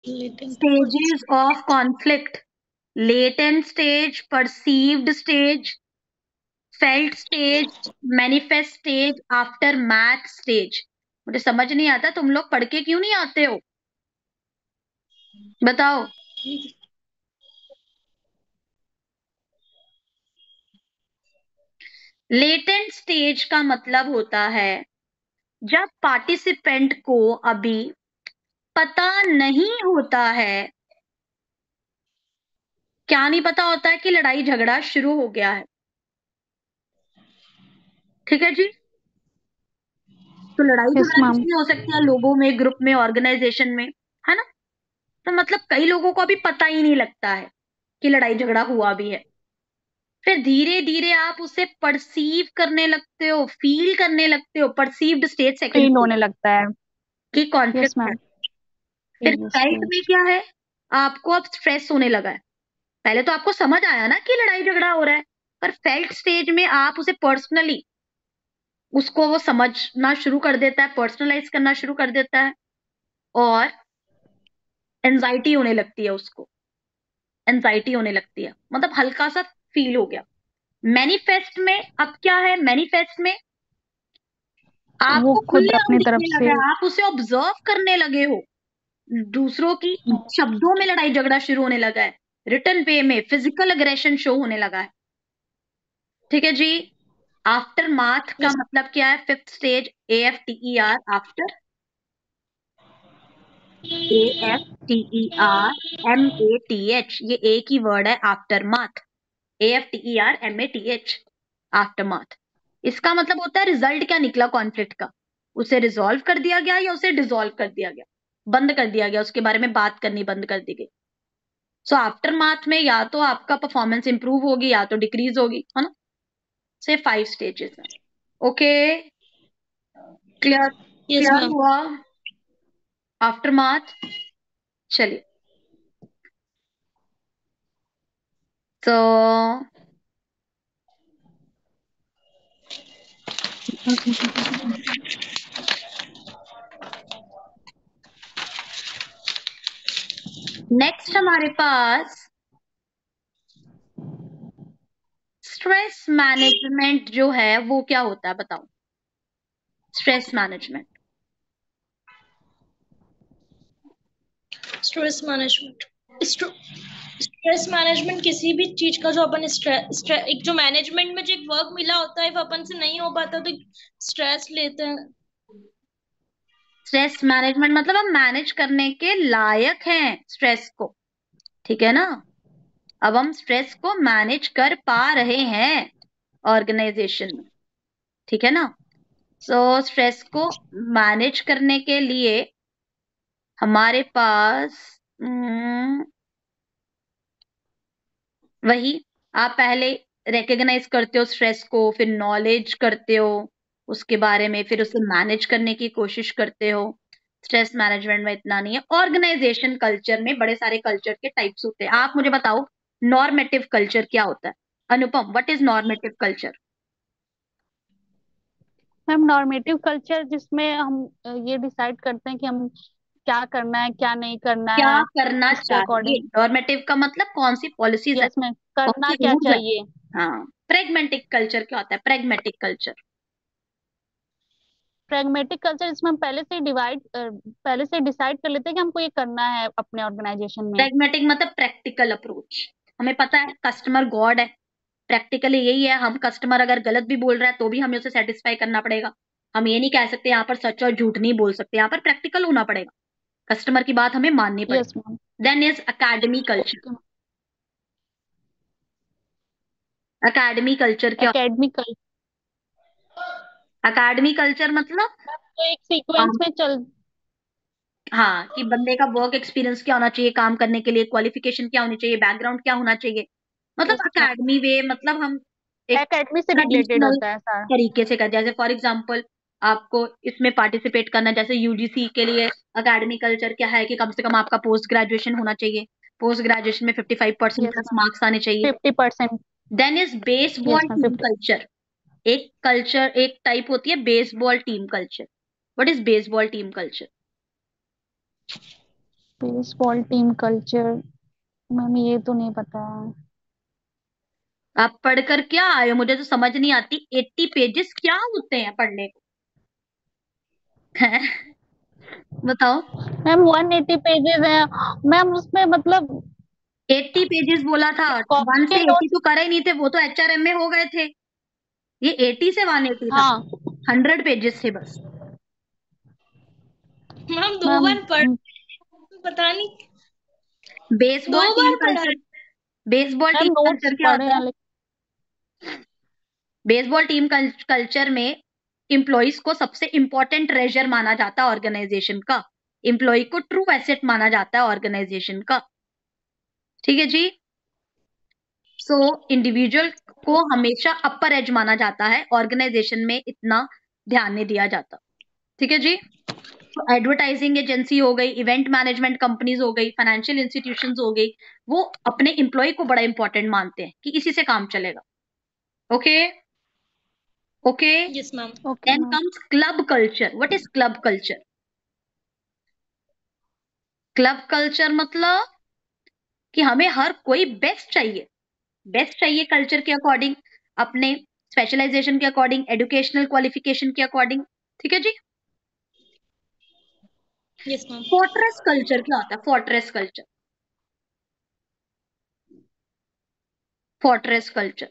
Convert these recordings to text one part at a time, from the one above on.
Stages of conflict: latent stage, perceived stage, felt stage, manifest stage, aftermath stage। मुझे समझ नहीं आता तुम लोग पढ़ के क्यों नहीं आते हो, बताओ। लेटेंट स्टेज का मतलब होता है जब पार्टिसिपेंट को अभी पता नहीं होता है, क्या नहीं पता होता है कि लड़ाई झगड़ा शुरू हो गया है। ठीक है जी। तो लड़ाई यस झगड़ा मैम। किसमें हो सकती है, लोगों में, ग्रुप में, ऑर्गेनाइजेशन में, है ना। तो मतलब कई लोगों को अभी पता ही नहीं लगता है कि लड़ाई झगड़ा हुआ भी है। फिर धीरे धीरे आप उसे परसीव करने लगते हो, फील करने लगते हो। परसीव्ड स्टेज सेकंड फील होने लगता है। की यस कॉन्फ्लिक्ट है। मैम। फिर फील फेल्ट में स्टेज। क्या है, आपको अब स्ट्रेस होने लगा है। पहले तो आपको समझ आया ना कि लड़ाई झगड़ा हो रहा है, पर फेल्ट स्टेज में आप उसे पर्सनली, उसको वो समझना शुरू कर देता है, पर्सनलाइज करना शुरू कर देता है, और एंजाइटी होने लगती है उसको। एंजाइटी होने लगती है, मतलब हल्का सा फील हो गया। मैनिफेस्ट में अब क्या है, मैनिफेस्ट में वो आपको खुद खुलेआम अपनी तरफ दिखने से। लगा है, आप उसे ऑब्जर्व करने लगे हो। दूसरों की शब्दों में लड़ाई झगड़ा शुरू होने लगा है, रिटर्न वे में फिजिकल अग्रेशन शो होने लगा है। ठीक है जी। आफ्टर माथ का मतलब क्या है, fifth stage, AFTER, after, AFTERMATH, ये एक ही वर्ड है, आफ्टर माथ। AFTERMATH, आफ्टर माथ। इसका मतलब होता है रिजल्ट क्या निकला कॉन्फ्लिक्ट का, उसे रिजॉल्व कर दिया गया या उसे डिसॉल्व कर दिया गया, बंद कर दिया गया, उसके बारे में बात करनी बंद कर दी गई। सो आफ्टर माथ में या तो आपका परफॉर्मेंस इंप्रूव होगी या तो डिक्रीज होगी, है ना। से 5 स्टेजेस हैं। Okay, clear, yes clear ma'am. हुआ आफ्टर माथ। चलिए, तो नेक्स्ट हमारे पास स्ट्रेस मैनेजमेंट जो है वो क्या होता है, बताओ। Stress management, stress management, stress management किसी भी चीज का जो अपन एक जो मैनेजमेंट में जो एक वर्क मिला होता है, वो अपन से नहीं हो पाता तो स्ट्रेस लेते हैं। स्ट्रेस मैनेजमेंट मतलब हम मैनेज करने के लायक हैं स्ट्रेस को। ठीक है ना, अब हम स्ट्रेस को मैनेज कर पा रहे हैं ऑर्गेनाइजेशन में। ठीक है ना। सो स्ट्रेस को मैनेज करने के लिए हमारे पास वही, आप पहले रिकग्नाइज करते हो स्ट्रेस को, फिर नॉलेज करते हो उसके बारे में, फिर उसे मैनेज करने की कोशिश करते हो। स्ट्रेस मैनेजमेंट में इतना नहीं है। ऑर्गेनाइजेशन कल्चर में बड़े सारे कल्चर के टाइप्स होते हैं। आप मुझे बताओ नॉर्मेटिव कल्चर क्या होता है। Anupam, what is normative culture. Ma'am normative culture जिसमें हम ये डिसाइड करते हैं कि हम क्या करना है क्या नहीं करना क्या है। करना उसके चाहिए, अकॉर्डिंग। नॉर्मेटिव का मतलब कौन सी पॉलिसीज है, यस मैम, कौन करना से क्या रूल्स है। चाहिए। हाँ। प्रेगमेटिक कल्चर क्या होता है, प्रेगमेटिक कल्चर। प्रैग्मेटिक कल्चर इसमें हम पहले से डिसाइड कर लेते हैं कि हमको ये करना है अपने ऑर्गेनाइजेशन में। प्रेगमेटिक मतलब प्रैक्टिकल अप्रोच। हमें पता है कस्टमर गॉड है, प्रैक्टिकली यही है। हम कस्टमर अगर गलत भी बोल रहा है तो भी हमें उसे सेटिस्फाई करना पड़ेगा। हम ये नहीं कह सकते यहाँ पर सच और झूठ नहीं बोल सकते, यहाँ पर प्रैक्टिकल होना पड़ेगा, कस्टमर की बात हमें माननी यस पड़ेगी। Ma'am. Then is academy culture. Okay. Academy culture क्या, एकेडमिक। एकेडमी कल्चर मतलब तो एक सीक्वेंस हम, में चल। हाँ, कि बंदे का वर्क एक्सपीरियंस क्या होना चाहिए काम करने के लिए, क्वालिफिकेशन क्या होनी चाहिए, बैकग्राउंड क्या होना चाहिए। मतलब यस मैम। एकेडमी वे, मतलब हम एक एकेडमी से रिलेटेड ट्रेडिशनल होता है सारा। तरीके से कर, जैसे फॉर एग्जांपल आपको इसमें पार्टिसिपेट करना, जैसे यूजीसी के लिए एकेडमिक कल्चर क्या है कि कम से कम आपका पोस्ट ग्रेजुएशन होना चाहिए, पोस्ट ग्रेजुएशन में 55% यस प्लस मैम। मार्क्स आने चाहिए। 50%। Then is baseball yes ma'am, team 50। Culture. एक कल्चर, एक टाइप होती है baseball team culture. What is baseball team culture. Baseball team culture, ma'am ये तो नहीं पता है। आप पढ़कर क्या आए हो? मुझे तो समझ नहीं आती, 80 पेजेस क्या होते हैं पढ़ने को? हैं? बताओ। मैम 180 पेजेस है मैम, उसमें मतलब 80 पेजेस बोला था, कॉपी 1 के से 80 नोट्स। तो करे ही नहीं थे, वो तो एचआरएम में हो गए थे। ये 80 से 180 था, हाँ 100 पेजेस थे बस। मैम 2 बार पढ़, मैम पता नहीं, दो बेसबॉल टीम बार पढ़ा। Culture, baseball ma'am team notes culture क्या पढ़े होता हैं है? लेकिन। बेसबॉल टीम कल्चर में एम्प्लॉइज को सबसे इंपॉर्टेंट ट्रेजर माना जाता है ऑर्गेनाइजेशन का। एम्प्लॉय को ट्रू एसेट माना जाता है ऑर्गेनाइजेशन का। ठीक है जी। सो इंडिविजुअल को हमेशा अपर एज माना जाता है, ऑर्गेनाइजेशन में इतना ध्यान नहीं दिया जाता। ठीक है जी। तो एडवर्टाइजिंग एजेंसी हो गई, इवेंट मैनेजमेंट कंपनीज हो गई, फाइनेंशियल इंस्टीट्यूशंस हो गई, वो अपने एम्प्लॉय को बड़ा इंपॉर्टेंट मानते हैं कि इसी से काम चलेगा। Okay okay. Yes ma'am. Okay then ma'am. Comes club culture. What is club culture? Club culture मतलब कि हमें हर कोई बेस्ट चाहिए, बेस्ट चाहिए कल्चर के अकॉर्डिंग, अपने स्पेशलाइजेशन के अकॉर्डिंग, एजुकेशनल क्वालिफिकेशन के अकॉर्डिंग। ठीक है जी। Yes ma'am. फोर्ट्रेस कल्चर क्या होता है? फोर्ट्रेस कल्चर, फोर्ट्रेस कल्चर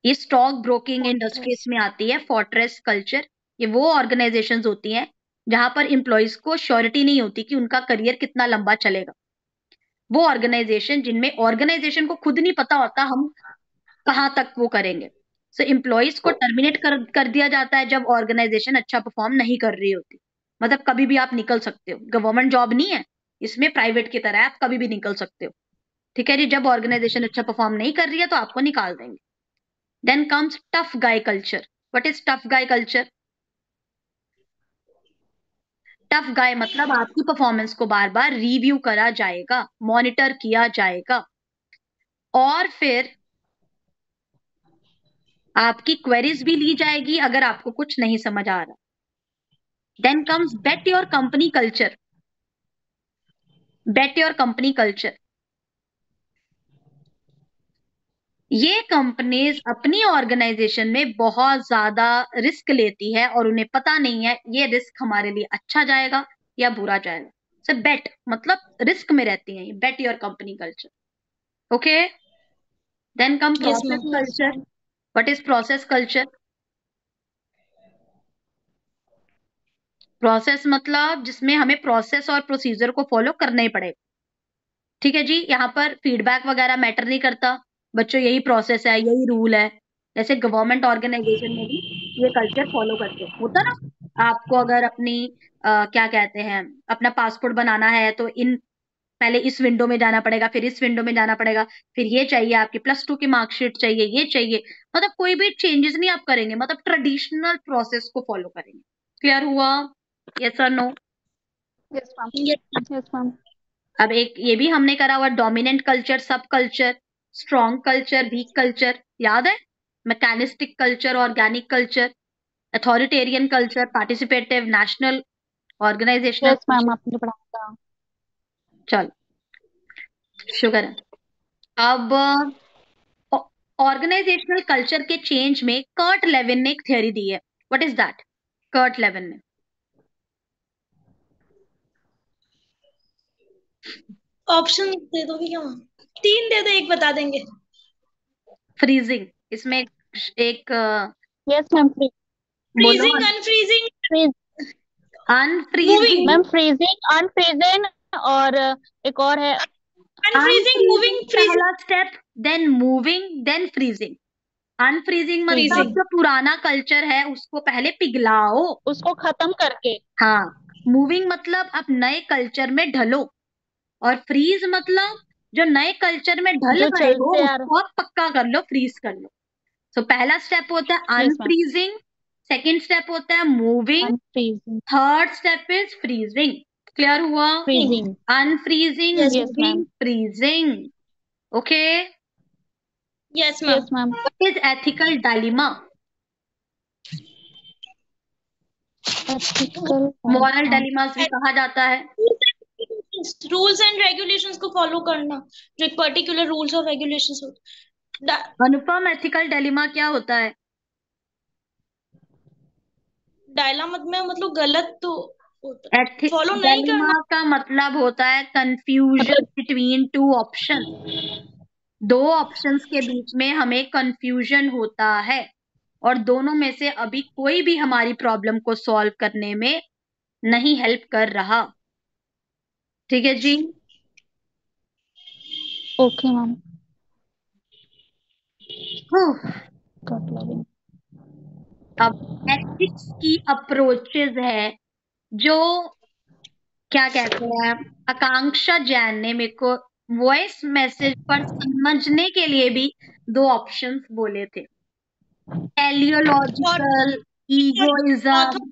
ये स्टॉक ब्रोकिंग इंडस्ट्रीज फोर्ट्रेस। में आती है। फोर्ट्रेस कल्चर ये वो ऑर्गेनाइजेशंस होती हैं जहां पर इंप्लॉइज को श्योरिटी नहीं होती कि उनका करियर कितना लंबा चलेगा। वो ऑर्गेनाइजेशन जिनमें ऑर्गेनाइजेशन को खुद नहीं पता होता हम कहाँ तक वो करेंगे। सो एम्प्लॉइज को टर्मिनेट कर दिया जाता है जब ऑर्गेनाइजेशन अच्छा परफॉर्म नहीं कर रही होती। मतलब कभी भी आप निकल सकते हो, गवर्नमेंट जॉब नहीं है इसमें, प्राइवेट की तरह है, आप कभी भी निकल सकते हो। ठीक है जी। जब ऑर्गेनाइजेशन अच्छा परफॉर्म नहीं कर रही है तो आपको निकाल देंगे। Then comes tough guy culture. What is tough guy culture? Tough guy मतलब आपकी परफॉर्मेंस को बार बार रिव्यू करा जाएगा, मॉनिटर किया जाएगा, और फिर आपकी क्वेरीज भी ली जाएगी अगर आपको कुछ नहीं समझ आ रहा। Then comes bet your company culture. Bet your company culture ये कंपनीज अपनी ऑर्गेनाइजेशन में बहुत ज्यादा रिस्क लेती है और उन्हें पता नहीं है ये रिस्क हमारे लिए अच्छा जाएगा या बुरा जाएगा। सो बेट मतलब रिस्क में रहती है, bet your company culture. Okay. Then come yes process ma'am. Yes culture. Ma'am. What is process culture? Process मतलब जिसमें हमें प्रोसेस और प्रोसीजर को फॉलो करना ही पड़ेगा। ठीक है जी। यहाँ पर फीडबैक वगैरह मैटर नहीं करता, बच्चों यही प्रोसेस है, यही रूल है। जैसे गवर्नमेंट ऑर्गेनाइजेशन में भी ये कल्चर फॉलो करते हैं, होता ना। आपको अगर अपनी क्या कहते हैं, अपना पासपोर्ट बनाना है तो इन पहले इस विंडो में जाना पड़ेगा, फिर इस विंडो में जाना पड़ेगा, फिर ये चाहिए, आपकी +2 की मार्कशीट चाहिए, ये चाहिए। मतलब कोई भी चेंजेस नहीं आप करेंगे, मतलब ट्रेडिशनल प्रोसेस को फॉलो करेंगे। क्लियर हुआ? यस और no? Yes ma'am. Yes yes ma'am. अब एक ये भी हमने करा हुआ, dominant culture, subculture, strong culture, weak culture, याद है? Mechanistic culture, organic culture, authoritarian culture, participative, national, organisational yes ma'am culture. आपने पढ़ाया था। चलो, शुक्र है। अब ऑर्गेनाइजेशनल कल्चर के चेंज में कर्ट लेविन ने एक थ्योरी दी है। What is that? Kurt Lewin ने ऑप्शन दे दोगे क्या मैम? 3 दे दो, एक बता देंगे। फ्रीजिंग, इसमें एक यस मैम। बोलो। Freezing, unfreezing, freeze. Moving. Unfreezing, ma'am freezing, unfreezing, और एक और है। Unfreezing, unfreezing moving, freezing. पहला step, then moving, then freezing. Unfreezing मतलब फ्रीजिंग, फ्रीजिंग। जो पुराना कल्चर है उसको पहले पिघलाओ। उसको खत्म करके। हाँ। मूविंग मतलब आप नए कल्चर में ढलो, और फ्रीज मतलब जो नए कल्चर में ढल जो गए हो चलते आ रहा। उसको आप पक्का कर लो, फ्रीज कर लो। तो पहला स्टेप होता है yes ma'am. Unfreezing, second step होता है moving, unfreezing. Third step is freezing. Clear हुआ? Freezing. Unfreezing, yes yes moving, ma'am. Freezing. Okay. Yes ma'am. Yes ma'am. What is ethical dilemma? Ethical moral dilemma. Dilemmas भी कहा जाता है। Rules and regulations को follow करना, जो एक particular rules और रेगुलेशंस होते। अनुपम, एथिकल डिलेमा क्या होता है? डायलामा में मतलब गलत तो होता, एथिक फॉलो नहीं डिलेमा करना। का मतलब होता है कंफ्यूजन मतलब बिटवीन टू ऑप्शन। दो ऑप्शंस के बीच में हमें कंफ्यूजन होता है और दोनों में से अभी कोई भी हमारी प्रॉब्लम को सॉल्व करने में नहीं हेल्प कर रहा। ठीक है जी। Okay ma'am. कट लगे। अब एथिक्स की अप्रोचेज है जो क्या कहते हैं, आकांक्षा जैन ने मेरे को वॉइस मैसेज पर समझने के लिए भी दो ऑप्शंस बोले थे। और teleological, egoism, author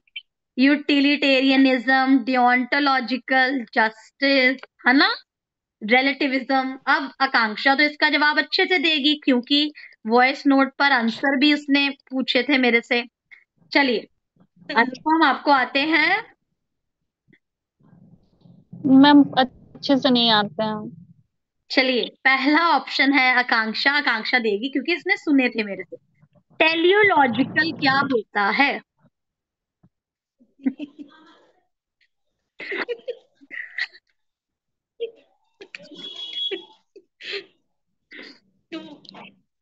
utilitarianism, डियोंटोलॉजिकल justice, है ना, रिलेटिविज्म। अब आकांक्षा तो इसका जवाब अच्छे से देगी क्योंकि वॉइस नोट पर आंसर भी उसने पूछे थे मेरे से। चलिए अनुपम, आपको आते हैं? मैम अच्छे से नहीं आते हैं। चलिए पहला ऑप्शन है आकांक्षा, आकांक्षा देगी क्योंकि इसने सुने थे मेरे से। टेलियोलॉजिकल क्या होता है?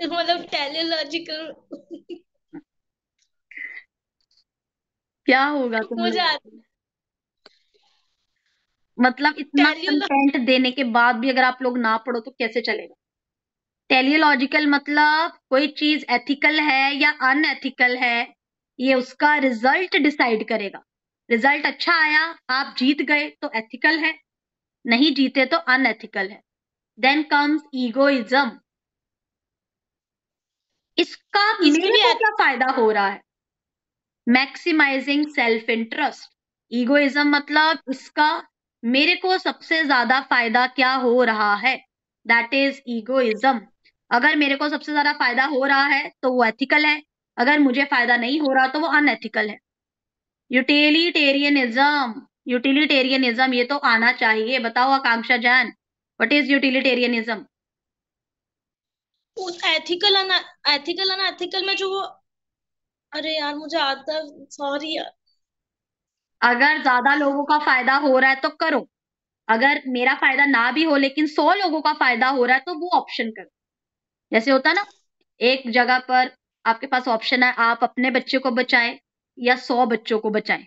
मतलब टेलीलॉजिकल। क्या होगा तुम मुझे लोग? मतलब इतना टेलियोलॉजिकल कंटेंट देने के बाद भी अगर आप लोग ना पढ़ो तो कैसे चलेगा? टेलियोलॉजिकल मतलब कोई चीज एथिकल है या अनएथिकल है, ये उसका रिजल्ट डिसाइड करेगा। रिजल्ट अच्छा आया, आप जीत गए तो एथिकल है, नहीं जीते तो अनएथिकल है। Then comes egoism. इसका इसमें मेरे भी को क्या फायदा हो रहा है? Maximising self interest. ईगोइज्म मतलब इसका मेरे को सबसे ज्यादा फायदा क्या हो रहा है, दैट इज ईगोइज्म। अगर मेरे को सबसे ज्यादा फायदा हो रहा है तो वो एथिकल है, अगर मुझे फायदा नहीं हो रहा तो वो अनएथिकल है। यूटिलिटेरियनिज्म, यूटिलिटेरियनिज्म ये तो आना चाहिए। बताओ आकांक्षा जान, what is utilitarianism? Ethical ethical unethical में जो वो, अरे यार मुझे आता, सॉरी यार। अगर ज्यादा लोगों का फायदा हो रहा है तो करो, अगर मेरा फायदा ना भी हो लेकिन 100 लोगों का फायदा हो रहा है तो वो ऑप्शन करो। जैसे होता है ना, एक जगह पर आपके पास ऑप्शन है, आप अपने बच्चे को बचाएं या 100 बच्चों को बचाएं,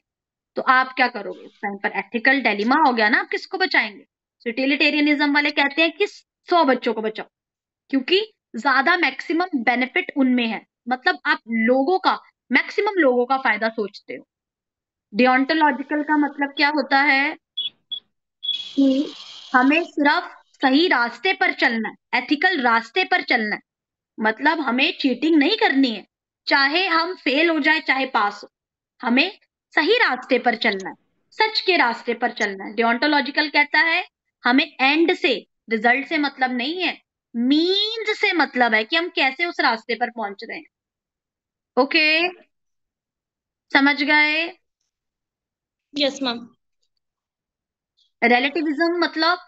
तो आप क्या करोगे? उस टाइम पर एथिकल डिलेमा हो गया ना, आप किसको बचाएंगे? यूटिलिटेरियनिज्म वाले कहते हैं कि 100 बच्चों को बचाओ क्योंकि ज्यादा मैक्सिमम बेनिफिट उनमें है, मतलब आप लोगों का, मैक्सिमम लोगों का फायदा सोचते हो। डियोंटोलॉजिकल का मतलब क्या होता है कि हमें सिर्फ सही रास्ते पर चलना है, एथिकल रास्ते पर चलना है, मतलब हमें चीटिंग नहीं करनी है, चाहे हम फेल हो जाए चाहे पास हो, हमें सही रास्ते पर चलना है, सच के रास्ते पर चलना है। डियोंटोलॉजिकल कहता है हमें एंड से, रिजल्ट से मतलब नहीं है, मीन्स से मतलब है कि हम कैसे उस रास्ते पर पहुंच रहे हैं। ओके, समझ गए? Yes ma'am. रिलेटिविज्म मतलब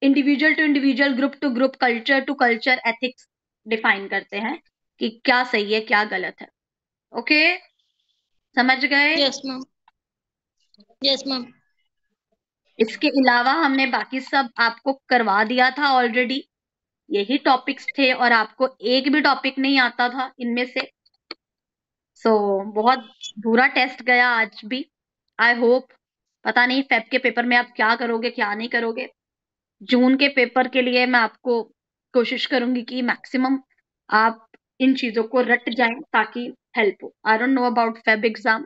individual to individual, group to group, culture to culture ethics define करते हैं कि क्या सही है क्या गलत है। ओके, समझ गए? Yes ma'am. Yes ma'am. इसके अलावा हमने बाकी सब आपको करवा दिया था ऑलरेडी, यही टॉपिक्स थे और आपको एक भी टॉपिक नहीं आता था इनमें से। सो बहुत बुरा टेस्ट गया आज भी। आई होप, पता नहीं फेब के पेपर में आप क्या करोगे क्या नहीं करोगे। जून के पेपर के लिए मैं आपको कोशिश करूंगी कि मैक्सिमम आप इन चीजों को रट जाएं ताकि हेल्प हो। I don't know about Feb exam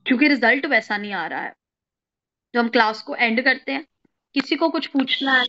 क्योंकि रिजल्ट वैसा नहीं आ रहा है। तो हम क्लास को एंड करते हैं। किसी को कुछ पूछना है?